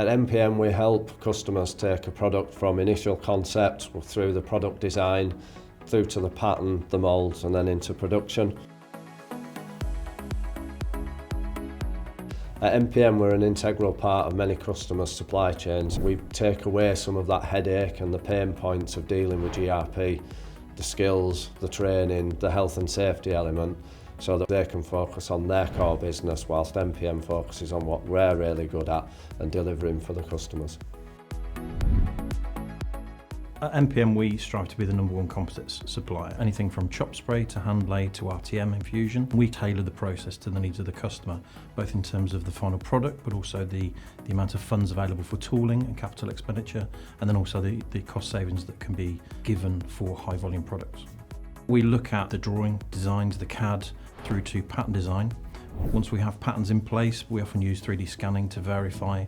At MPM we help customers take a product from initial concept through the product design, through to the pattern, the moulds and then into production. At MPM we're an integral part of many customers' supply chains. We take away some of that headache and the pain points of dealing with GRP, the skills, the training, the health and safety element, so that they can focus on their core business whilst MPM focuses on what we're really good at and delivering for the customers. At MPM we strive to be the #1 composites supplier. Anything from chop spray to hand lay to RTM infusion. We tailor the process to the needs of the customer, both in terms of the final product but also the amount of funds available for tooling and capital expenditure, and then also the cost savings that can be given for high volume products. We look at the drawing, designs, the CAD through to pattern design. Once we have patterns in place, we often use 3D scanning to verify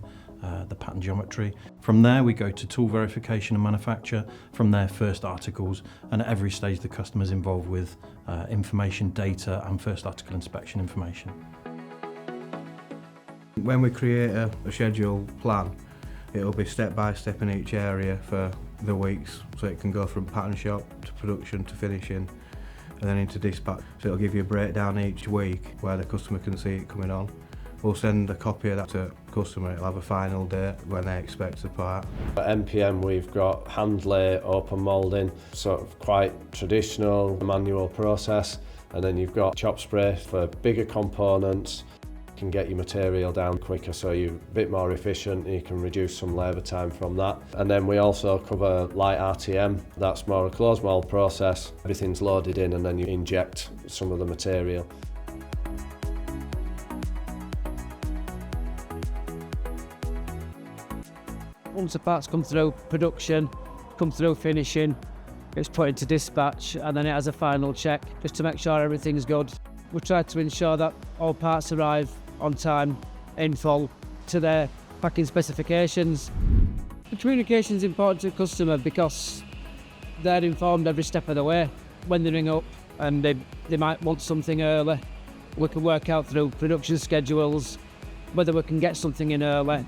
the pattern geometry. From there we go to tool verification and manufacture, from there first articles, and at every stage the customer is involved with information, data and first article inspection information. When we create a schedule plan, it'll be step by step in each area for the weeks, so it can go from pattern shop to production to finishing and then into dispatch. So it'll give you a breakdown each week where the customer can see it coming on. We'll send a copy of that to the customer. It'll have a final date when they expect the part. At MPM we've got hand lay, open moulding, sort of quite traditional manual process, and then you've got chop spray for bigger components. You can get your material down quicker, so you're a bit more efficient and you can reduce some labour time from that. And then we also cover light RTM. That's more a closed mould process. Everything's loaded in and then you inject some of the material. Once the parts come through production, come through finishing, it's put into dispatch and then it has a final check just to make sure everything's good. We try to ensure that all parts arrive on time, in full, to their packing specifications. The communication is important to the customer because they're informed every step of the way. When they ring up and they might want something early, we can work out through production schedules whether we can get something in early.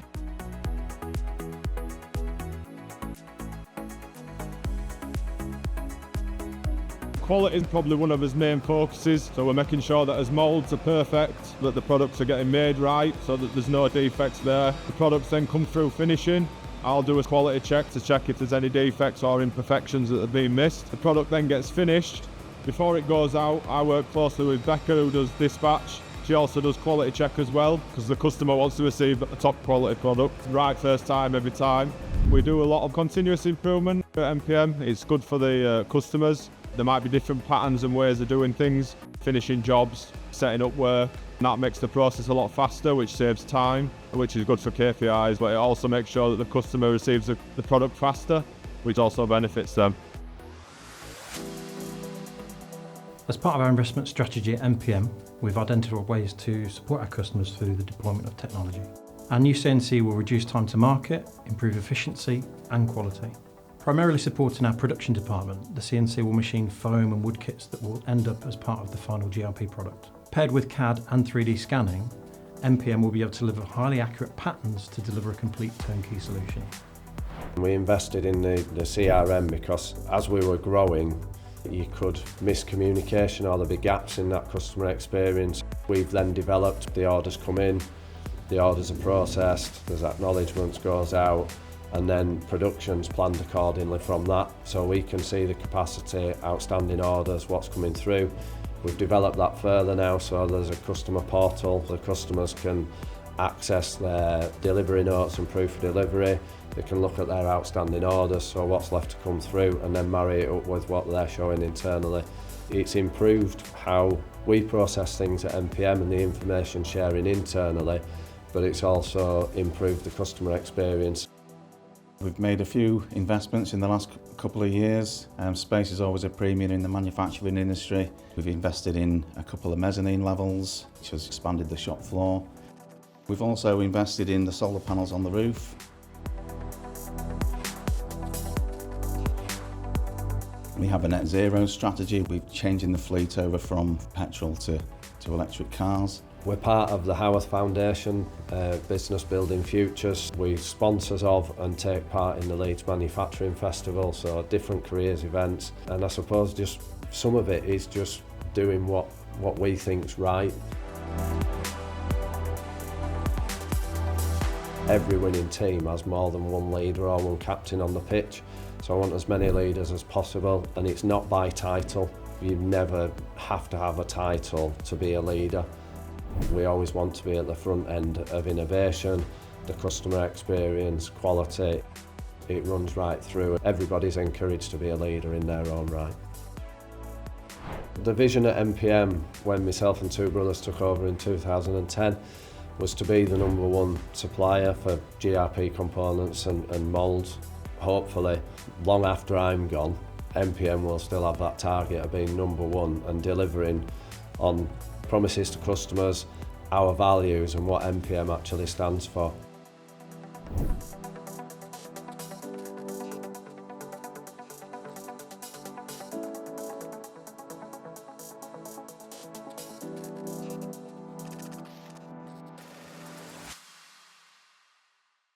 Quality is probably one of his main focuses, so we're making sure that his moulds are perfect, that the products are getting made right, so that there's no defects there. The products then come through finishing. I'll do a quality check to check if there's any defects or imperfections that have been missed. The product then gets finished. Before it goes out, I work closely with Becca, who does dispatch. She also does quality check as well, because the customer wants to receive a top quality product, right first time, every time. We do a lot of continuous improvement at MPM. It's good for the customers. There might be different patterns and ways of doing things, finishing jobs, setting up work. And that makes the process a lot faster, which saves time, which is good for KPIs, but it also makes sure that the customer receives the product faster, which also benefits them. As part of our investment strategy at MPM, we've identified ways to support our customers through the deployment of technology. Our new CNC will reduce time to market, improve efficiency and quality. Primarily supporting our production department, the CNC will machine foam and wood kits that will end up as part of the final GRP product. Paired with CAD and 3D scanning, MPM will be able to deliver highly accurate patterns to deliver a complete turnkey solution. We invested in the CRM because as we were growing, you could miss communication or there'd be gaps in that customer experience. We've then developed, the orders come in, the orders are processed, there's acknowledgements goes out, and then production's planned accordingly from that, so we can see the capacity, outstanding orders, what's coming through. We've developed that further now, so there's a customer portal. The customers can access their delivery notes and proof of delivery. They can look at their outstanding orders, so what's left to come through, and then marry it up with what they're showing internally. It's improved how we process things at MPM and the information sharing internally, but it's also improved the customer experience. We've made a few investments in the last couple of years. Space is always a premium in the manufacturing industry. We've invested in a couple of mezzanine levels, which has expanded the shop floor. We've also invested in the solar panels on the roof. We have a net zero strategy. We're changing the fleet over from petrol to electric cars. We're part of the Howarth Foundation, Business Building Futures. We're sponsors of and take part in the Leeds Manufacturing Festival, so different careers events. And I suppose just some of it is just doing what we think's right. Every winning team has more than one leader or one captain on the pitch, so I want as many leaders as possible, and it's not by title. You never have to have a title to be a leader. We always want to be at the front end of innovation, the customer experience, quality. It runs right through. Everybody's encouraged to be a leader in their own right. The vision at MPM, when myself and two brothers took over in 2010, was to be the #1 supplier for GRP components and moulds. Hopefully, long after I'm gone, MPM will still have that target of being #1 and delivering on promises to customers, our values and what MPM actually stands for.